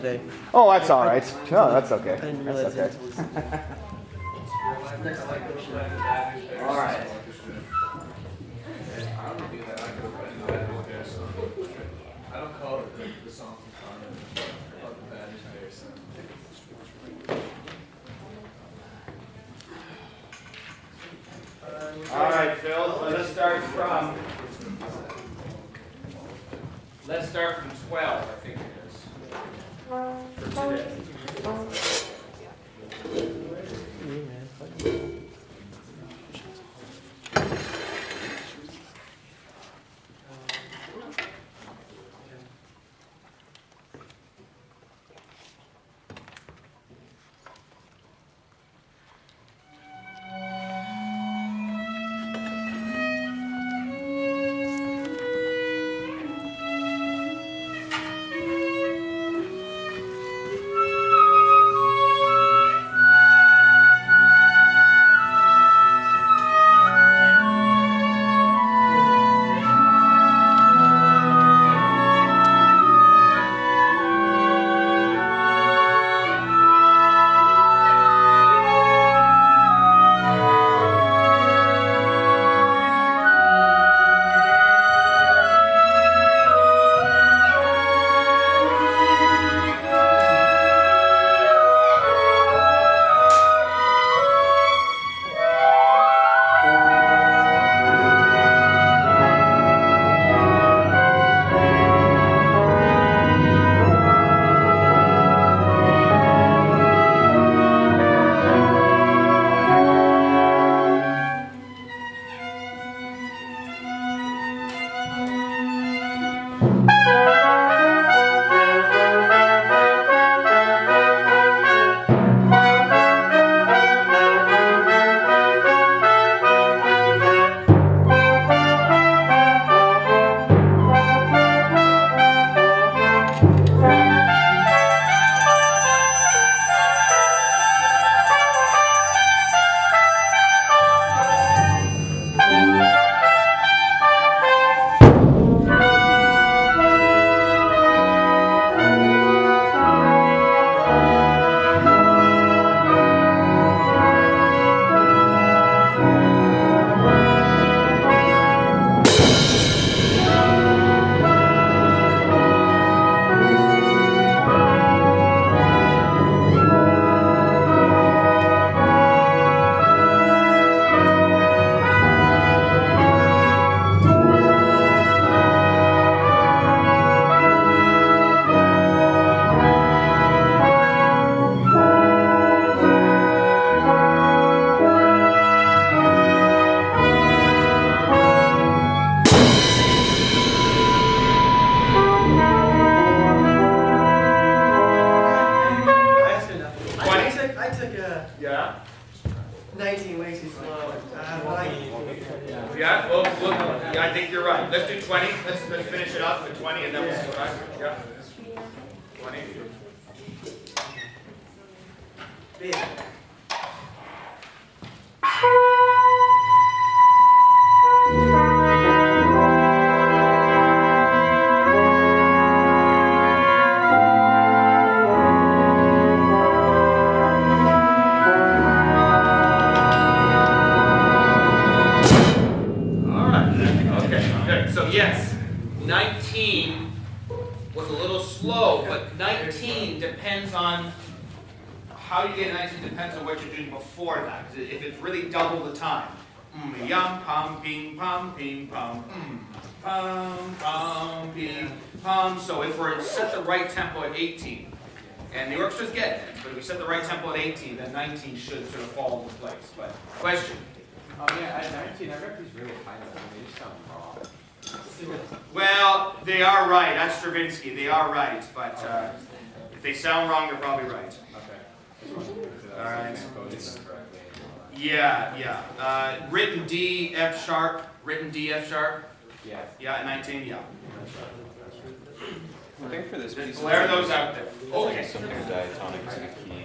today. Oh, that's all right. No, that's okay. I didn't That's realize okay. that. All right. I don't call it the song from Conan. I call it the Bad News Bears. All right, Phil. Let's start from 12. I think it is for today. Yeah. 19 way too slow. Yeah. Well, I think you're right. Let's do 20. Let's finish it up with 20, and then we'll go back. Yeah. 20. Big. Yes, 19 was a little slow, but 19 depends on how you get 19 depends on what you're doing before that. If it's really double the time, yum pum ping pum ping pum pum pum ping pum. So if we set the right tempo at 18, and the orchestra's getting it, but if we set the right tempo at 18, then 19 should sort of fall into place. But question? Oh yeah, at 19, I read these really high notes. They just sound wrong. Well, they are right. That's Stravinsky. They are right, but if they sound wrong, they're probably right. Okay. All right. Yeah. Written D, F sharp. Written D, F sharp. Yeah. Yeah, 19. Yeah. I think for this piece, Blare those out there. Okay. some diatonic to the key,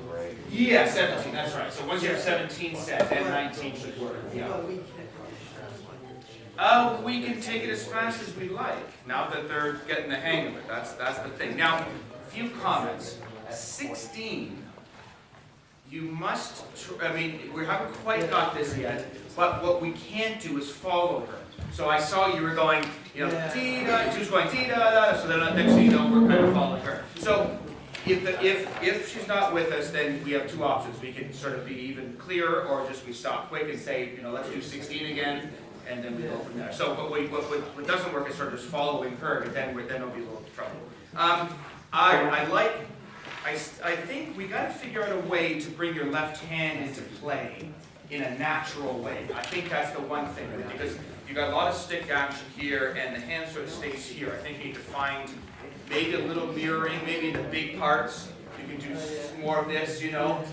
right? Yeah, 17. That's right. So once you have 17 set, then 19 should work. Yeah. We can take it as fast as we like. Now that they're getting the hang of it, that's the thing. Now, few comments. 16, you must, I mean, we haven't quite got this yet, but what we can't do is follow her. So I saw you were going, you know, she was going da, so then next thing you know, we're kind of following her. So if she's not with us, then we have two options. We can sort of be even clearer, or just we stop quick and say, you know, let's do 16 again, and then we go from there. So what doesn't work is sort of just following her, but then there'll be a little trouble. I think we got to figure out a way to bring your left hand into play in a natural way. I think that's the one thing, because you got a lot of stick action here, and the hand sort of stays here. I think you need to find maybe a little mirroring, maybe in the big parts. You can do more of this, you know,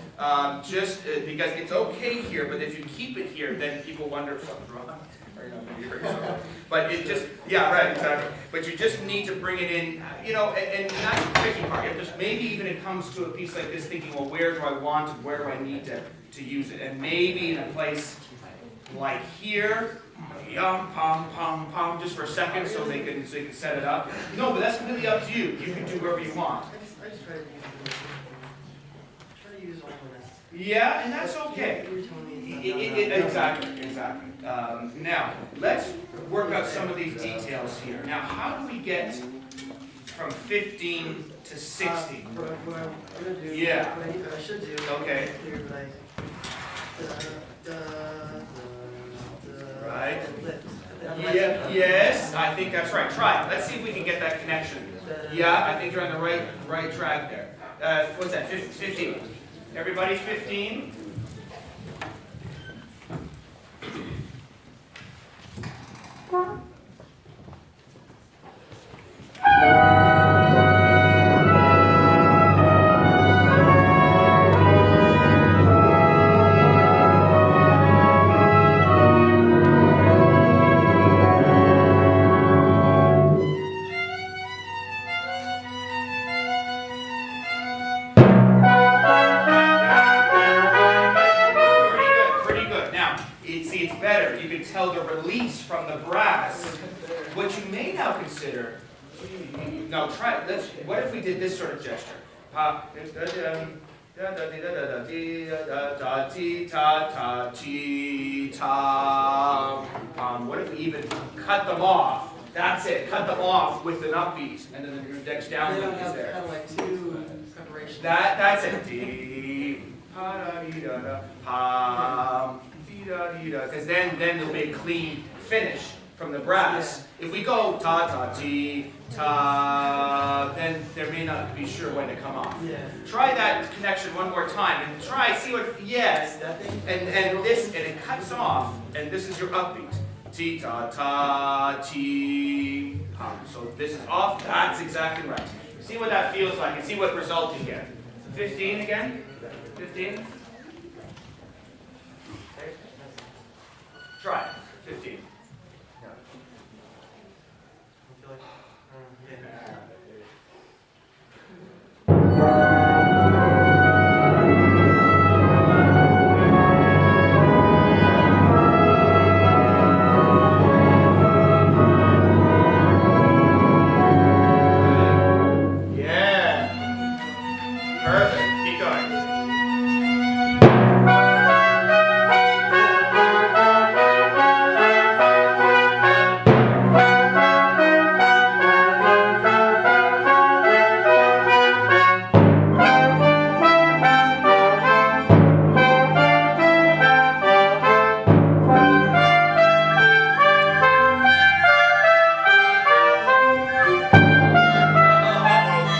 just because it's okay here, but if you keep it here, then people wonder if something's wrong. Or, you know, maybe you hurt yourself. But it just, yeah, right, exactly. But you just need to bring it in, you know, and that's the tricky part. It just, maybe even it comes to a piece like this, thinking, well, where do I want it? Where do I need to use it? And maybe in a place like here, yum, pom, pom, pom, just for a second, so they can set it up. No, but that's completely up to you. You can do whatever you want. I just try to use it. Try to use all of this. Yeah, and that's okay. You were telling me it's not Exactly. Now, let's work out some of these details here. Now, how do we get from 15 to 16? What I'm going to do, Yeah. what I should do, Okay. clear, but Right. and lift. Yeah, yes, I think that's right. Try it. Let's see if we can get that connection. Yeah, I think you're on the right track there. What's that, 15? Everybody 15? Pretty good. Now, see, it's better. You can tell the release from the brass. What you may now consider, no, try it. What if we did this sort of gesture? What if we even cut them off? That's it. Cut them off with an upbeat, and then the next down They don't beat is have there. kind of like two preparations. That's it. Because then there'll be a clean finish from the brass. If we go ta ta ti ta, then there may not be sure when to come off. Yeah. Try that connection one more time and see what, yes. That thing? And it cuts off, and this is your upbeat. Ti ta ta ti. So this is off. That's exactly right. See what that feels like, and see what result you get. 15 again. 15. Try it. 15. I feel like, yeah. Yeah. Perfect. Keep going.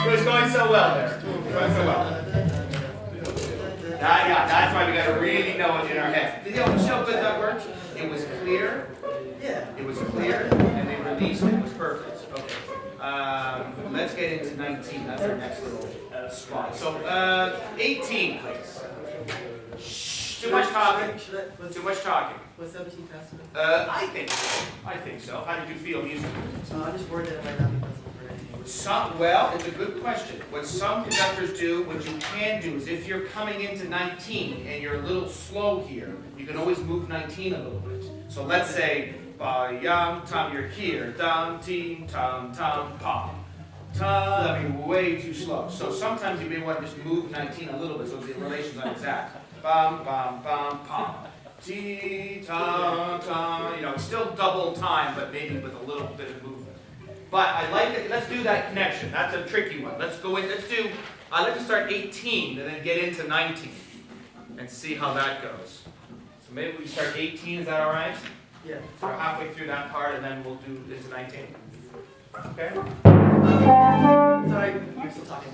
It was going so well there. It was going so well. That's why we got to really know it in our head. You know, see how good that worked? It was clear. Yeah. It was clear, and they released it. It was perfect. Okay. Let's get into 19. That's our next little spot. So, 18, please. Shh. Too much talking. Too much talking. Was 17 fast enough? I think so. I think so. How did you feel musically? I'm just worried that it might not be possible for anything. Well, it's a good question. What some conductors do, what you can do, is if you're coming into 19 and you're a little slow here, you can always move 19 a little bit. So let's say, ba yam tam, you're here, dam, team, tam, tam, pam. ta, that'd be way too slow. So sometimes you may want to just move 19 a little bit so the relations aren't exact. Bum, bum, bum, pum. Ti, ta, ta. You know, it's still double time, but maybe with a little bit of movement. But I like it. Let's do that connection. That's a tricky one. Let's go in. Let's do. I like to start 18 and then get into 19 and see how that goes. So maybe we start 18. Is that all right? Yeah. So we're halfway through that part, and then we'll do into 19. Okay. Sorry, you're still talking.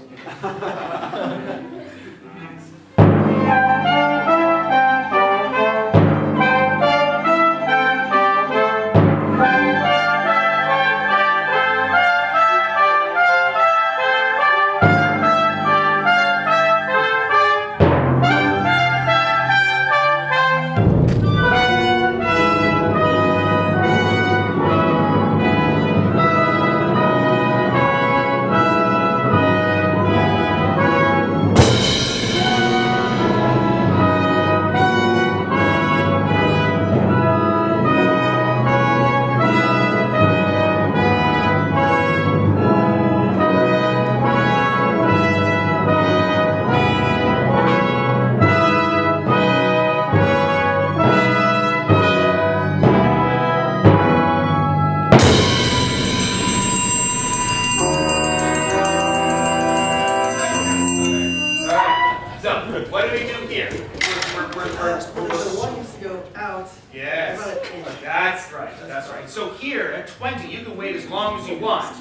What do we do here? The one used to go out. Yes, About an inch. that's right, that's right. So here at 20, you can wait as long as you want.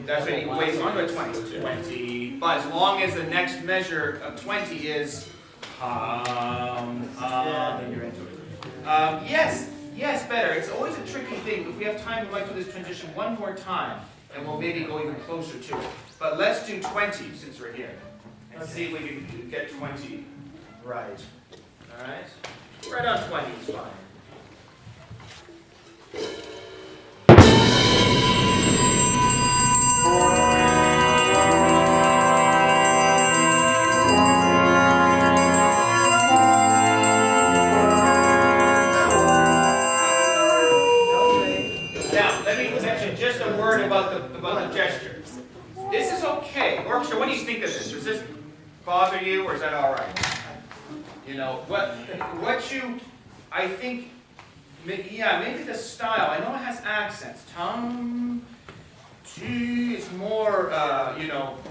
That's right, you can wait as long as 20. But as long as the next measure of 20 is then you're into it. Yes, better. It's always a tricky thing. If we have time, we might do this transition one more time, and we'll maybe go even closer to it. But let's do 20 since we're here. And see if we can get 20 right. All right? Right on 20 is fine. Now, let me mention just a word about the gesture. This is okay. Orchestra, what do you think of this? Does this bother you, or is that all right? You know, what you, I think, maybe the style. I know it has accents. Tum, ti, it's more,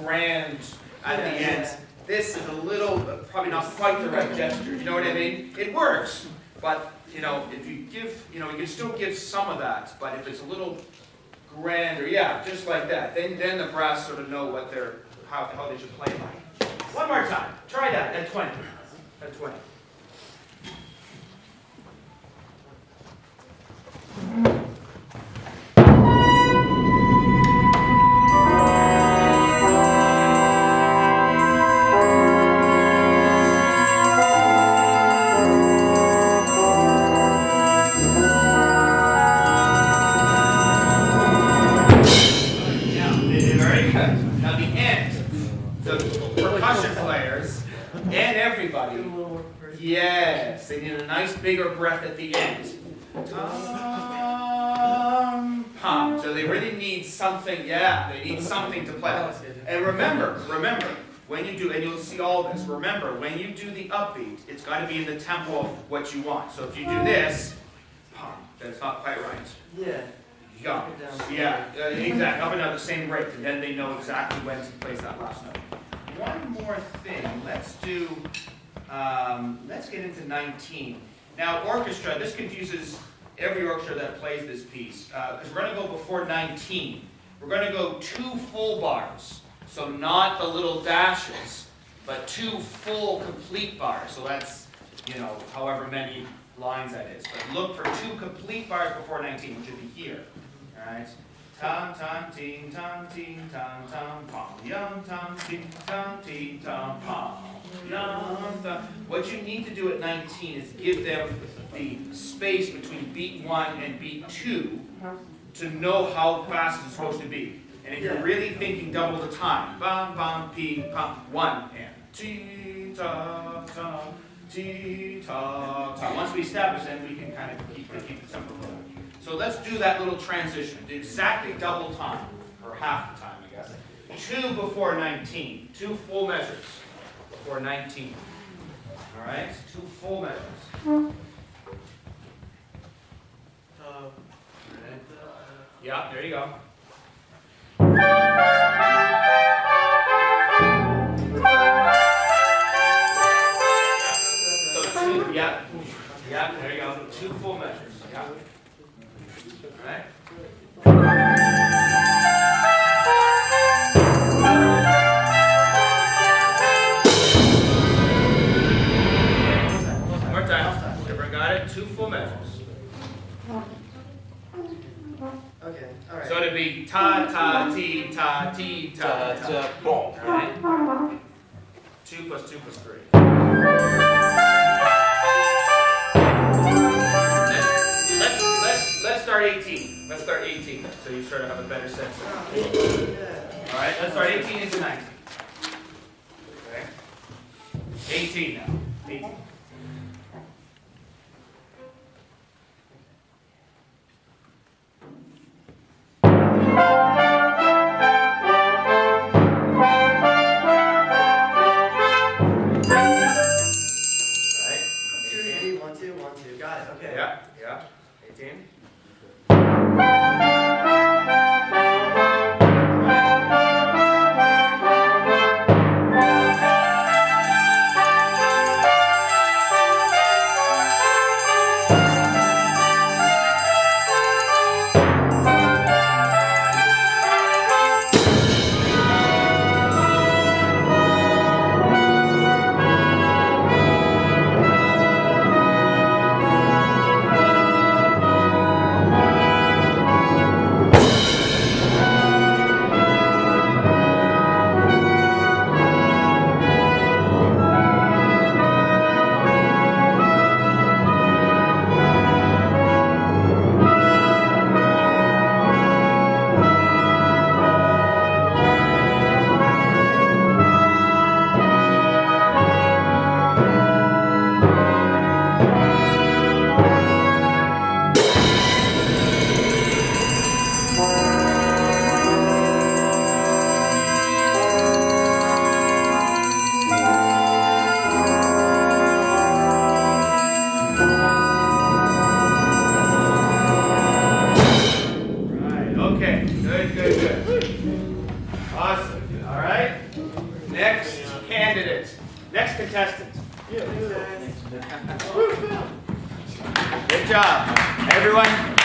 grand at the end. This is a little, probably not quite the right gesture. You know what I mean? It works, but, if you give, you can still give some of that, but if it's a little grander, just like that, then the brass sort of know what how they should play like. One more time. Try that at 20. At 20. Very good. Now the end. The percussion players and everybody. Do a little more first. Yes, they need a nice bigger breath at the end. Pum. So they really need something, they need something to play. That's good. And remember, when you do, and you'll see all this, remember, when you do the upbeat, it's got to be in the tempo of what you want. So if you do this, pum, that's not quite right. Yeah. Yeah, exactly. Up and down the same rate, and then they know exactly when to place that last note. One more thing. Let's do. Let's get into 19. Now, orchestra. This confuses every orchestra that plays this piece because we're going to go before 19. We're going to go 2 full bars, so not the little dashes, but 2 full complete bars. So that's however many lines that is. But look for 2 complete bars before 19, which would be here. Alright. Tam tam ting tam ting tam tam pom yum tam ting tam ting tam pom yum tam. What you need to do at 19 is give them the space between beat 1 and beat 2 to know how fast it's supposed to be. And if you're really thinking double the time, bum bum pee pum 1 and ti ta ta ti ta ta. Once we establish that, we can kind of keep the tempo going. So let's do that little transition. Exactly double time. or half the time, I guess. 2 before 19. 2 full measures before 19. All right, 2 full measures. Yeah, there you go. So 2, yeah, there you go. 2 full measures. Yeah. All right. One more time. Everyone got it? 2 full measures. Okay, all right. So it'd be ta ta ti ta ti ta ta. Boom. All right. 2 plus 2 plus 3. Let's start 18. Let's start 18. So you sort of have a better sense of it. Yeah. All right. Let's start 18 into 19. Okay. 18 now. 18. Right. 2, 1, 2, 1, 2. Got it. Okay. Yeah. Yeah. 18. Right. Okay. Good. Good. Good. Awesome. All right. Next candidate. Next contestant. Good job. Everyone.